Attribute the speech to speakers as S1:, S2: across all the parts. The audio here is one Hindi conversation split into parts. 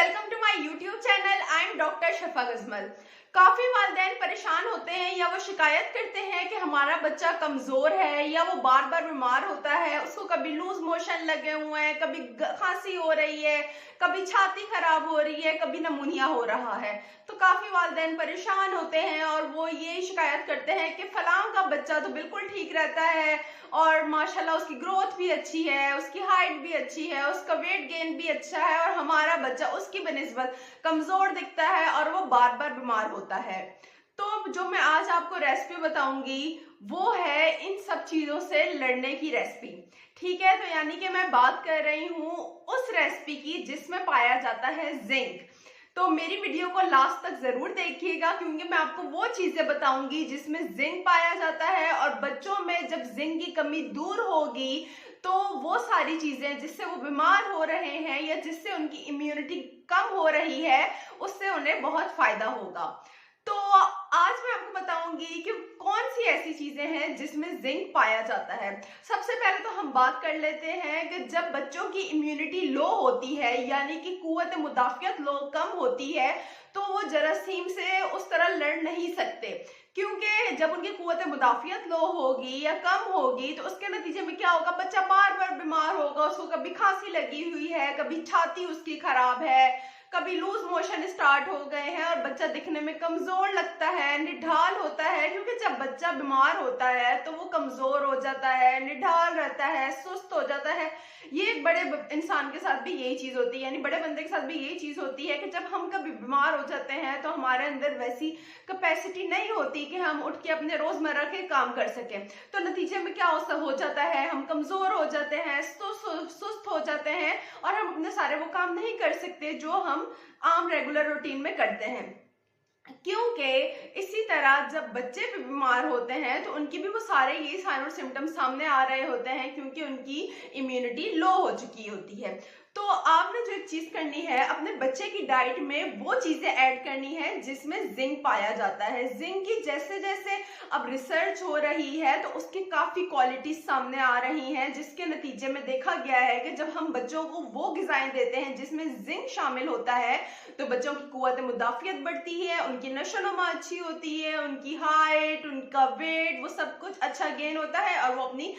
S1: Welcome to my YouTube channel. I am doctor Shafaq Ajmal. काफी वालिदैन परेशान होते हैं या वो शिकायत करते हैं कि हमारा बच्चा कमजोर है या वो बार बार बीमार होता है, उसको कभी लूज मोशन लगे हुए हैं, कभी खांसी हो रही है, कभी छाती खराब हो रही है, कभी नमूनिया हो रहा है। तो काफी वालिदैन परेशान होते हैं और वो ये शिकायत करते हैं कि फलां का बच्चा तो बिल्कुल ठीक रहता है और माशाल्लाह उसकी ग्रोथ भी अच्छी है, उसकी हाइट भी अच्छी है, उसका वेट गेन भी अच्छा है और हमारा बच्चा उसकी बनिस्बत कमजोर दिखता है और वो बार बार बीमार होता है। तो जो मैं आज आपको रेसिपी बताऊंगी वो है इन सब चीजों से लड़ने की रेसिपी। ठीक है, तो यानी कि मैं बात कर रही हूँ उस रेसिपी की जिसमें पाया जाता है जिंक। तो मेरी वीडियो को लास्ट तक जरूर देखिएगा क्योंकि मैं आपको वो चीजें बताऊंगी जिसमें जिंक पाया जाता है और बच्चों में जब जिंक की कमी दूर होगी तो वो सारी चीजें जिससे वो बीमार हो रहे हैं या जिससे उनकी इम्यूनिटी कम हो रही है उससे उन्हें बहुत फायदा होगा। तो आज मैं आपको बताऊंगी कि कौन सी ऐसी चीजें हैं जिसमें जिंक पाया जाता है। सबसे पहले तो हम बात कर लेते हैं कि जब बच्चों की इम्यूनिटी लो होती है यानी कि कुव्वत मुदाफियत लो कम होती है तो वो जरासीम से उस तरह लड़ नहीं सकते, क्योंकि जब उनकी कुव्वत मुदाफियत लो होगी या कम होगी तो उसके नतीजे में क्या होगा, बच्चा बार बार बीमार होगा। उसको कभी खांसी लगी हुई है, कभी छाती उसकी खराब है, कभी लूज मोशन स्टार्ट हो गए हैं और बच्चा दिखने में कमजोर लगता है, निढाल होता है। क्योंकि जब बच्चा बीमार होता है तो वो कमजोर हो जाता है, निढाल रहता है, सुस्त हो जाता है। ये बड़े इंसान के साथ भी यही चीज होती है, यानी बड़े बंदे के साथ भी यही चीज होती है कि जब हम कभी बीमार हो जाते हैं तो हमारे अंदर वैसी कैपेसिटी नहीं होती कि हम उठ के अपने रोजमर्रा के काम कर सकें। तो नतीजे में क्या हो जाता है, हम कमजोर हो जाते हैं, सुस्त हो जाते हैं और हम अपने सारे वो काम नहीं कर सकते जो हम आम रेगुलर रूटीन में करते हैं। क्योंकि इसी तरह जब बच्चे भी बीमार होते हैं तो उनकी भी वो सारे ये साइन और सिम्टम्स सामने आ रहे होते हैं क्योंकि उनकी इम्यूनिटी लो हो चुकी होती है। तो आपने जो एक चीज करनी है, अपने बच्चे की डाइट में वो चीजें ऐड करनी है जिसमें जिंक पाया जाता है। जिंक की जैसे जैसे अब रिसर्च हो रही है तो उसकी काफी क्वालिटीज सामने आ रही हैं, जिसके नतीजे में देखा गया है कि जब हम बच्चों को वो गिज़ाएं देते हैं जिसमें जिंक शामिल होता है तो बच्चों की कुव्वत मुदाफियत बढ़ती है, उनकी नशोनुमा अच्छी होती है, उनकी हाइट, उनका वेट, वो सब कुछ अच्छा गेन होता है और वो अपनी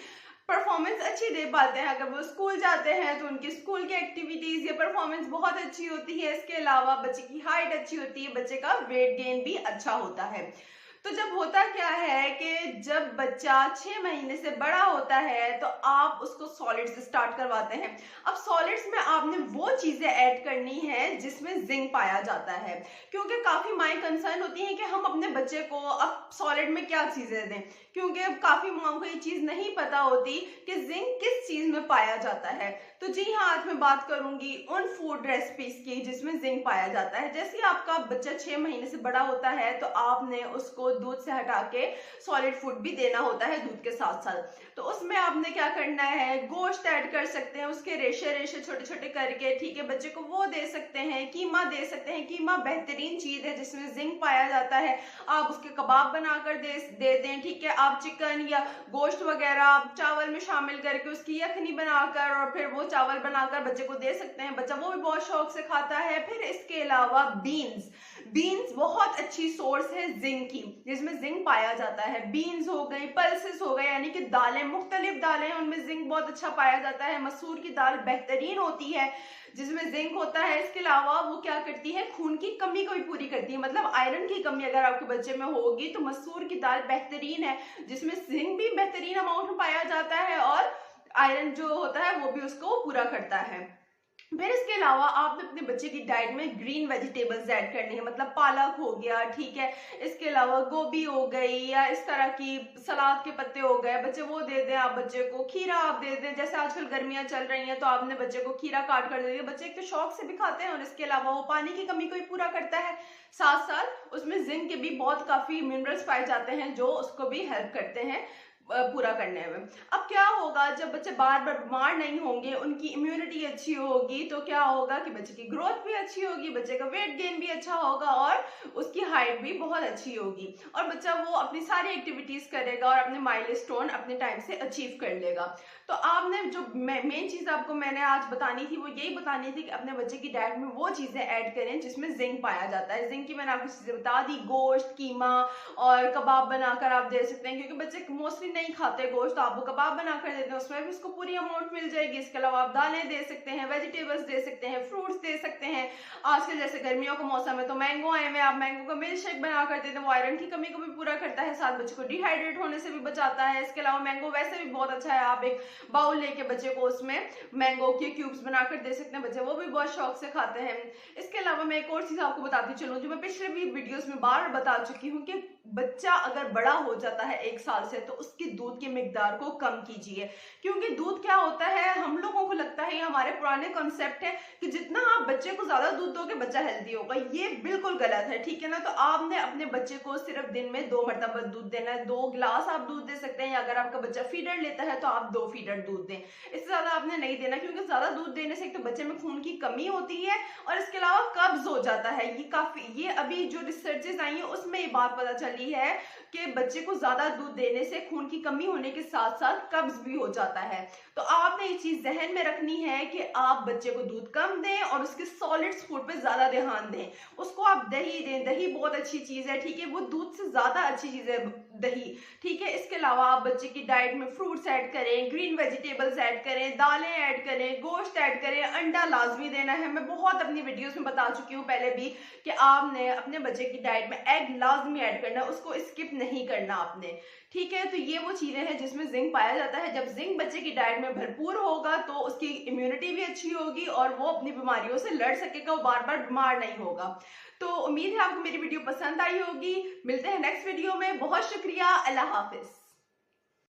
S1: परफॉर्मेंस अच्छी दे पाते हैं। अगर वो स्कूल जाते हैं तो उनकी स्कूल की एक्टिविटीज या परफॉर्मेंस बहुत अच्छी होती है। इसके अलावा बच्चे की हाइट अच्छी होती है, बच्चे का वेट गेन भी अच्छा होता है। तो जब होता क्या है कि जब बच्चा 6 महीने से बड़ा होता है तो आप उसको सॉलिड्स स्टार्ट करवाते हैं। अब सॉलिड्स में आपने वो चीजें ऐड करनी है जिसमें जिंक पाया जाता है, क्योंकि काफी माएं कंसर्न होती हैं कि हम अपने बच्चे को अब सॉलिड में क्या चीजें दें, क्योंकि अब काफी माओं को ये चीज नहीं पता होती कि जिंक किस चीज में पाया जाता है। तो जी हाँ, आज मैं बात करूंगी उन फूड रेसिपीज की जिसमें जिंक पाया जाता है। जैसे आपका बच्चा 6 महीने से बड़ा होता है तो आपने उसको दूध से हटा के सॉलिड फूड भी देना होता है दूध के साथ साथ। तो उसमें आपने क्या करना है, गोश्त ऐड कर सकते हैं, उसके रेशे रेशे छोटे छोटे करके, ठीक है, बच्चे को वो दे सकते हैं। कीमा दे सकते हैं, कीमा बेहतरीन चीज है जिसमें जिंक पाया जाता है। आप उसके कबाब बनाकर दे दें, ठीक है। आप चिकन या गोश्त वगैरह चावल में शामिल करके उसकी यखनी बनाकर और फिर वो चावल बनाकर बच्चे को दे सकते हैं, बच्चा वो भी बहुत शौक से खाता है। फिर इसके अलावा बीन्स बहुत अच्छी सोर्स है जिंक की, जिसमें जिंक पाया जाता है। बीन्स हो गई, पल्सेस हो गए, यानी कि दालें, मुख्तलिफ दालें हैं, उनमें जिंक बहुत अच्छा पाया जाता है। मसूर की दाल बेहतरीन होती है जिसमें जिंक होता है। इसके अलावा वो क्या करती है, खून की कमी को भी पूरी करती है। मतलब आयरन की कमी अगर आपके बच्चे में होगी तो मसूर की दाल बेहतरीन है जिसमें जिंक भी बेहतरीन अमाउंट में पाया जाता है और आयरन जो होता है वो भी उसको पूरा करता है। फिर इसके अलावा आपने अपने बच्चे की डाइट में ग्रीन वेजिटेबल्स ऐड करनी है, मतलब पालक हो गया, ठीक है। इसके अलावा गोभी हो गई या इस तरह की सलाद के पत्ते हो गए, बच्चे वो दे दें आप बच्चे को। खीरा आप दे दें, जैसे आजकल गर्मियां चल रही हैं तो आपने बच्चे को खीरा काट कर दे दिया, बच्चे एक तो शौक से भी खाते हैं और इसके अलावा वो पानी की कमी को भी पूरा करता है। साथ साथ उसमें जिंक के भी बहुत काफी मिनरल्स पाए जाते हैं जो उसको भी हेल्प करते हैं पूरा करने में। अब क्या होगा, जब बच्चे बार बार बीमार नहीं होंगे, उनकी इम्यूनिटी अच्छी होगी, तो क्या होगा कि बच्चे की ग्रोथ भी अच्छी होगी, बच्चे का वेट गेन भी अच्छा होगा और उसकी हाइट भी बहुत अच्छी होगी, और बच्चा वो अपनी सारी एक्टिविटीज करेगा और अपने माइलस्टोन अपने टाइम से अचीव कर लेगा। तो आपने जो मेन चीज आपको मैंने आज बतानी थी वो यही बतानी थी कि अपने बच्चे की डाइट में वो चीजें ऐड करें जिसमें जिंक पाया जाता है। जिंक की मैंने आपको चीजें बता दी, गोश्त, कीमा और कबाब बनाकर आप दे सकते हैं, क्योंकि बच्चे मोस्टली नहीं खाते गोश्त, तो आप वो कबाब बनाकर देते हैं, उसमें भी उसको पूरी अमाउंट मिल जाएगी। इसके अलावा आप दालें दे सकते हैं, वेजिटेबल्स दे सकते हैं, फ्रूट्स दे सकते हैं। आजकल जैसे गर्मियों का मौसम है तो मैंगो आए हुए, आप मैंगो का मिल्क शेक बना कर देते हैं, वो आयरन की कमी को भी पूरा करता है, साथ बच्चे को डिहाइड्रेट होने से भी बचाता है। इसके अलावा मैंगो वैसे भी बहुत अच्छा है, आप एक बाउल लेके बच्चे को उसमें मैंगो के क्यूब्स बनाकर दे सकते हैं, बच्चे वो भी बहुत शौक से खाते हैं। इसके अलावा मैं एक और चीज आपको बताती चलूं जो मैं पिछले भी वीडियोस में बार बार बता चुकी हूँ कि बच्चा अगर बड़ा हो जाता है 1 साल से तो उसकी दूध की मिकदार को कम कीजिए, क्योंकि दूध क्या होता है, हम लोगों को लगता है, हमारे पुराने कॉन्सेप्ट है कि जितना आप बच्चे को ज्यादा दूध दोगे बच्चा हेल्दी होगा। ये बिल्कुल गलत है, ठीक है ना। तो आपने अपने बच्चे को सिर्फ दिन में 2 मरतबा दूध देना है, 2 गिलास आप दूध दे सकते हैं, या अगर आपका बच्चा फीडर लेता है तो आप 2 फीडर दूध दें, इससे ज्यादा आपने नहीं देना, क्योंकि ज्यादा दूध देने से एक तो बच्चे में खून की कमी होती है और इसके अलावा कब्ज हो जाता है। ये अभी जो रिसर्चेस आई है उसमें ये बात पता चली है कि बच्चे को ज्यादा दूध देने से खून की कमी होने के साथ साथ कब्ज भी हो जाता है। तो आपने ये चीज जहन में रखनी है कि आप बच्चे को दूध कम दें और उसके सॉलिड्स फूड पे ज्यादा ध्यान दें। उसको आप दही दें, दही बहुत अच्छी चीज है, ठीक है, वो दूध से ज्यादा अच्छी चीज है दही, ठीक है। इसके अलावा आप बच्चे की डाइट में फ्रूट्स ऐड करें, ग्रीन वेजिटेबल्स ऐड करें, दालें ऐड करें, गोश्त ऐड करें, अंडा लाजमी देना है। मैं बहुत अपनी वीडियोस में बता चुकी हूँ पहले भी कि आपने अपने बच्चे की डाइट में एग लाजमी ऐड करना है, उसको स्किप नहीं करना आपने, ठीक है। तो ये वो चीजें हैं जिसमें जिंक पाया जाता है। जब जिंक बच्चे की डाइट में भरपूर होगा तो उसकी इम्यूनिटी भी अच्छी होगी और वो अपनी बीमारियों से लड़ सकेगा, वो बार बार बीमार नहीं होगा। तो उम्मीद है आपको मेरी वीडियो पसंद आई होगी। मिलते हैं नेक्स्ट वीडियो में। बहुत शुक्रिया, अल्लाह हाफिज।